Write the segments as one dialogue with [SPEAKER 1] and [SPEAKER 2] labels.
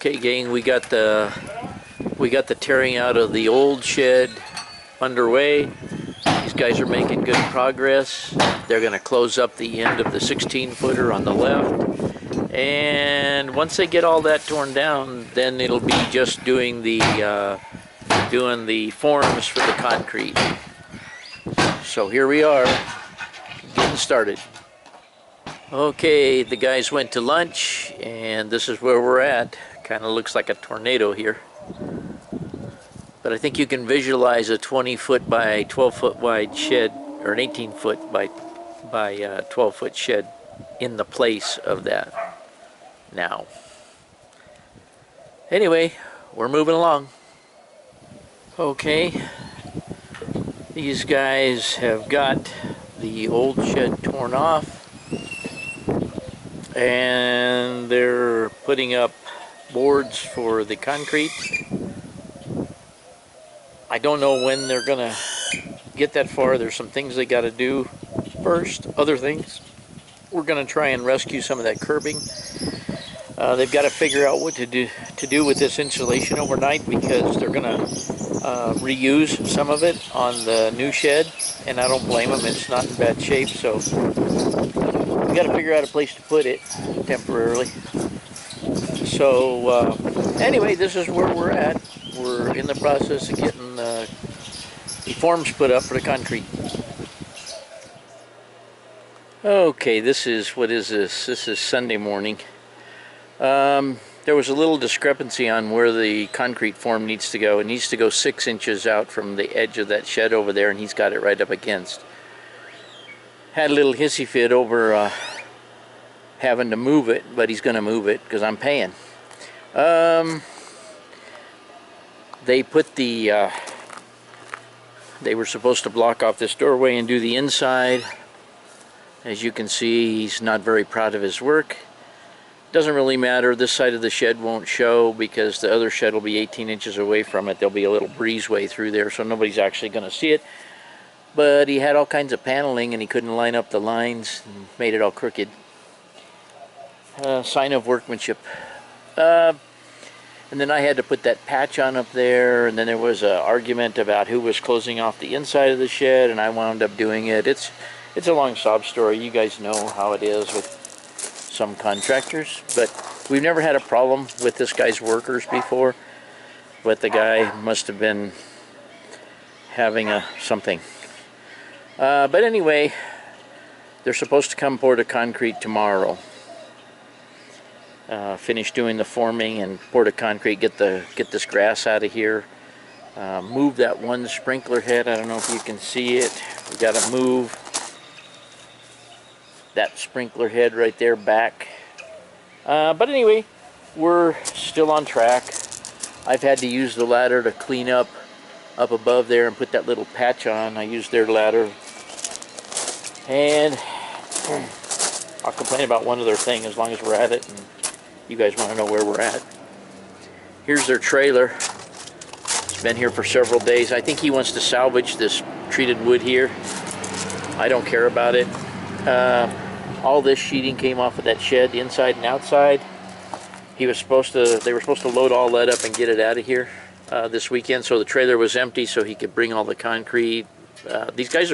[SPEAKER 1] Okay, gang, we got the tearing out of the old shed underway. These guys are making good progress. They're going to close up the end of the 16-footer on the left, and once they get all that torn down, then it'll be just doing the forms for the concrete. So here we are, getting started. Okay, the guys went to lunch, and this is where we're at. Kind of looks like a tornado here. But I think you can visualize a 20-foot by 12-foot wide shed, or an 18-foot by 12-foot shed in the place of that now. Anyway, we're moving along. Okay, these guys have got the old shed torn off, and they're putting up boards for the concrete. I don't know when they're gonna get that far. There's some things they got to do first. Other things, we're gonna try and rescue some of that curbing. They've got to figure out what to do with this insulation overnight, because they're gonna reuse some of it on the new shed, and I don't blame them. It's not in bad shape, so we got to figure out a place to put it temporarily. So anyway, this is where we're at. We're in the process of getting the forms put up for the concrete. Okay, what is this? This is Sunday morning. There was a little discrepancy on where the concrete form needs to go. It needs to go 6 inches out from the edge of that shed over there, and he's got it right up against. Had a little hissy fit over having to move it, but he's going to move it because I'm paying. They put they were supposed to block off this doorway and do the inside. As you can see, he's not very proud of his work. Doesn't really matter. This side of the shed won't show because the other shed will be 18 inches away from it. There'll be a little breezeway through there, so nobody's actually going to see it. But he had all kinds of paneling, and he couldn't line up the lines and made it all crooked. Sign of workmanship. And then I had to put that patch on up there, and then there was an argument about who was closing off the inside of the shed, and I wound up doing it. It's a long sob story. You guys know how it is with some contractors, but we've never had a problem with this guy's workers before, but the guy must have been having something. But anyway, they're supposed to come pour the concrete tomorrow. Finish doing the forming and pour the concrete, get this grass out of here, move that one sprinkler head. I don't know if you can see it. We got to move that sprinkler head right there back. But anyway, we're still on track. I've had to use the ladder to clean up above there and put that little patch on. I used their ladder, and I'll complain about one other thing as long as we're at it, and you guys want to know where we're at. Here's their trailer. It's been here for several days. I think he wants to salvage this treated wood here. I don't care about it. All this sheeting came off of that shed, the inside and outside. They were supposed to load all that up and get it out of here this weekend, so the trailer was empty so he could bring all the concrete. These guys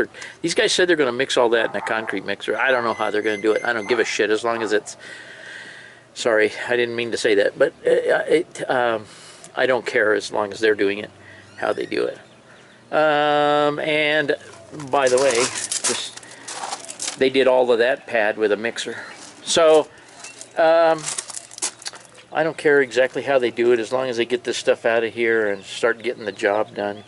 [SPEAKER 1] said they're going to mix all that in a concrete mixer. I don't know how they're going to do it. I don't give a shit as long as it's... Sorry, I didn't mean to say that, but I don't care as long as they're doing it, how they do it. And by the way, they did all of that pad with a mixer. So I don't care exactly how they do it as long as they get this stuff out of here and start getting the job done.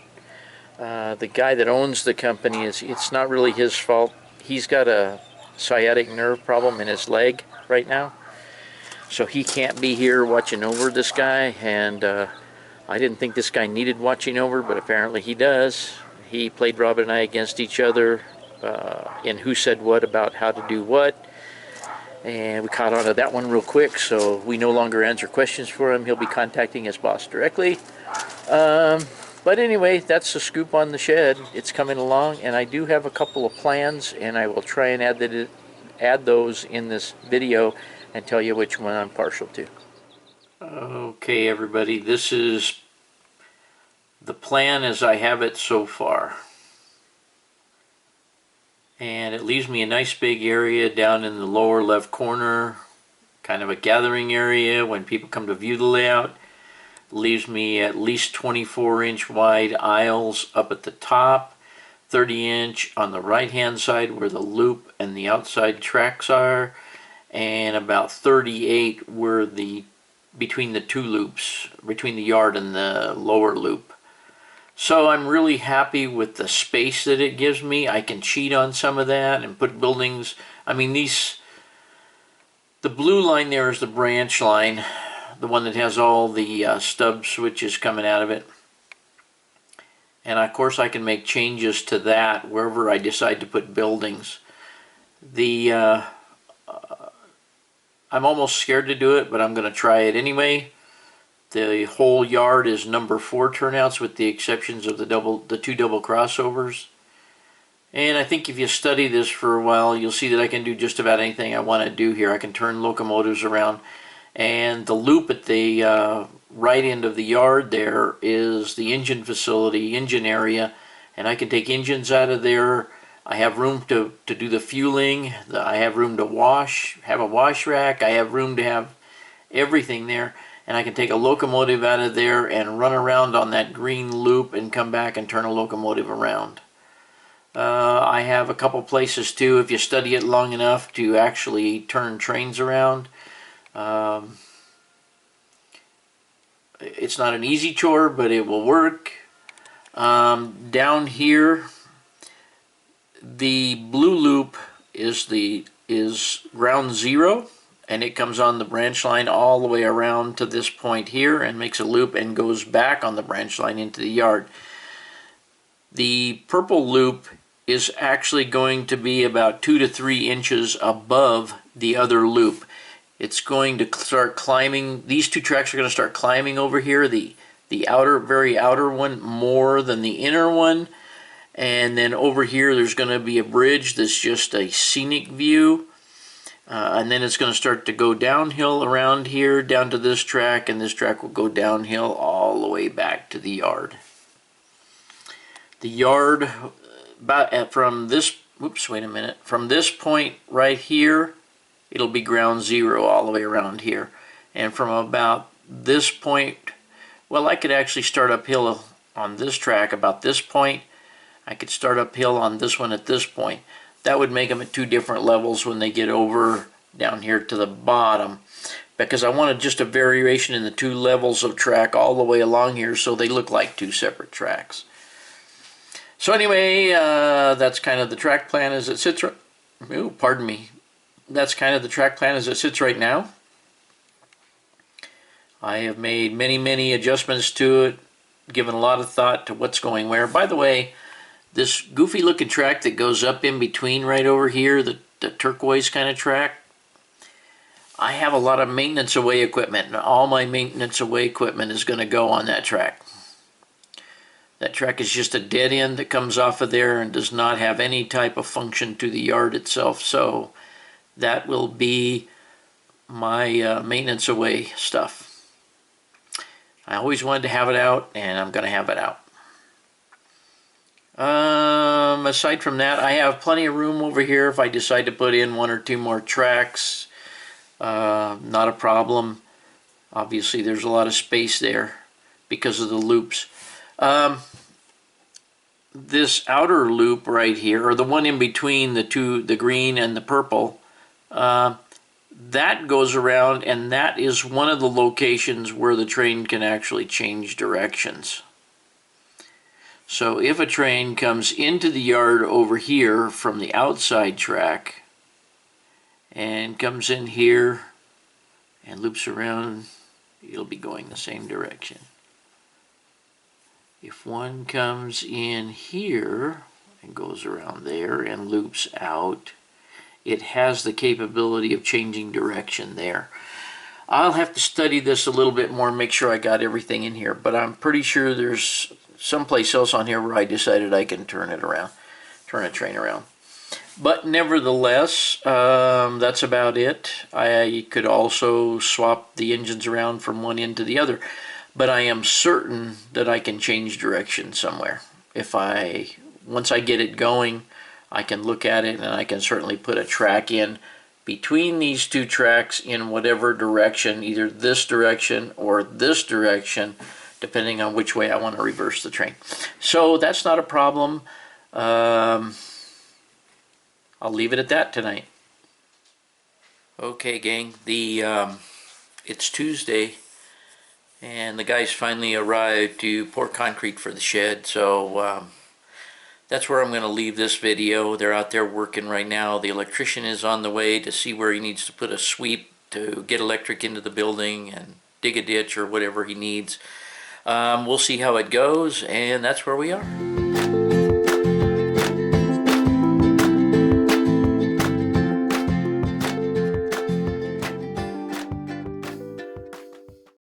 [SPEAKER 1] The guy that owns the company, it's not really his fault. He's got a sciatic nerve problem in his leg right now. So he can't be here watching over this guy, and I didn't think this guy needed watching over, but apparently he does. He played Rob and I against each other in who said what about how to do what, and we caught on to that one real quick, so we no longer answer questions for him. He'll be contacting his boss directly. But anyway, that's the scoop on the shed. It's coming along, and I do have a couple of plans, and I will try and add those in this video and tell you which one I'm partial to. Okay, everybody, this is the plan as I have it so far. And it leaves me a nice big area down in the lower left corner, kind of a gathering area when people come to view the layout. It leaves me at least 24-inch wide aisles up at the top, 30-inch on the right-hand side where the loop and the outside tracks are, and about 38 where between the two loops, between the yard and the lower loop. So I'm really happy with the space that it gives me. I can cheat on some of that and put buildings. I mean, the blue line there is the branch line, the one that has all the stub switches coming out of it. And of course I can make changes to that wherever I decide to put buildings. I'm almost scared to do it, but I'm going to try it anyway. The whole yard is number 4 turnouts with the exceptions of the 2 double crossovers. And I think if you study this for a while, you'll see that I can do just about anything I want to do here. I can turn locomotives around. And the loop at the right end of the yard there is the engine facility, engine area. And I can take engines out of there. I have room to do the fueling. I have room to have a wash rack. I have room to have everything there. And I can take a locomotive out of there and run around on that green loop and come back and turn a locomotive around. I have a couple places too, if you study it long enough, to actually turn trains around. It's not an easy chore, but it will work. Down here, the blue loop is ground zero, and it comes on the branch line all the way around to this point here and makes a loop and goes back on the branch line into the yard. The purple loop is actually going to be about 2 to 3 inches above the other loop. It's going to start climbing. These 2 tracks are going to start climbing over here. The very outer one more than the inner one. And then over here there's going to be a bridge that's just a scenic view. And then it's going to start to go downhill around here down to this track, and this track will go downhill all the way back to the yard. The yard, from this, from this point right here, it'll be ground zero all the way around here. And from about this point, well, I could actually start uphill on this track about this point. I could start uphill on this one at this point. That would make them at 2 different levels when they get over down here to the bottom, because I wanted just a variation in the 2 levels of track all the way along here so they look like 2 separate tracks. So anyway, that's kind of the track plan as it sits right, that's kind of the track plan as it sits right now. I have made many adjustments to it, given a lot of thought to what's going where. By the way, this goofy looking track that goes up in between right over here, the turquoise kind of track, I have a lot of maintenance away equipment, and all my maintenance away equipment is going to go on that track. That track is just a dead end that comes off of there and does not have any type of function to the yard itself, so that will be my maintenance away stuff. I always wanted to have it out, and I'm going to have it out. Aside from that, I have plenty of room over here if I decide to put in 1 or 2 more tracks. Not a problem. Obviously there's a lot of space there because of the loops. This outer loop right here, or the one in between the green and the purple, that goes around, and that is one of the locations where the train can actually change directions. So if a train comes into the yard over here from the outside track and comes in here and loops around, it'll be going the same direction. If one comes in here and goes around there and loops out, it has the capability of changing direction there. I'll have to study this a little bit more and make sure I got everything in here, but I'm pretty sure there's someplace else on here where I decided I can turn it around, turn a train around. But nevertheless, that's about it. I could also swap the engines around from one end to the other, but I am certain that I can change direction somewhere. Once I get it going, I can look at it and I can certainly put a track in between these two tracks in whatever direction, either this direction or this direction, depending on which way I want to reverse the train. So that's not a problem. I'll leave it at that tonight. Okay, gang, it's Tuesday, and the guys finally arrived to pour concrete for the shed, so that's where I'm going to leave this video. They're out there working right now. The electrician is on the way to see where he needs to put a sweep to get electric into the building and dig a ditch or whatever he needs. We'll see how it goes, and that's where we are.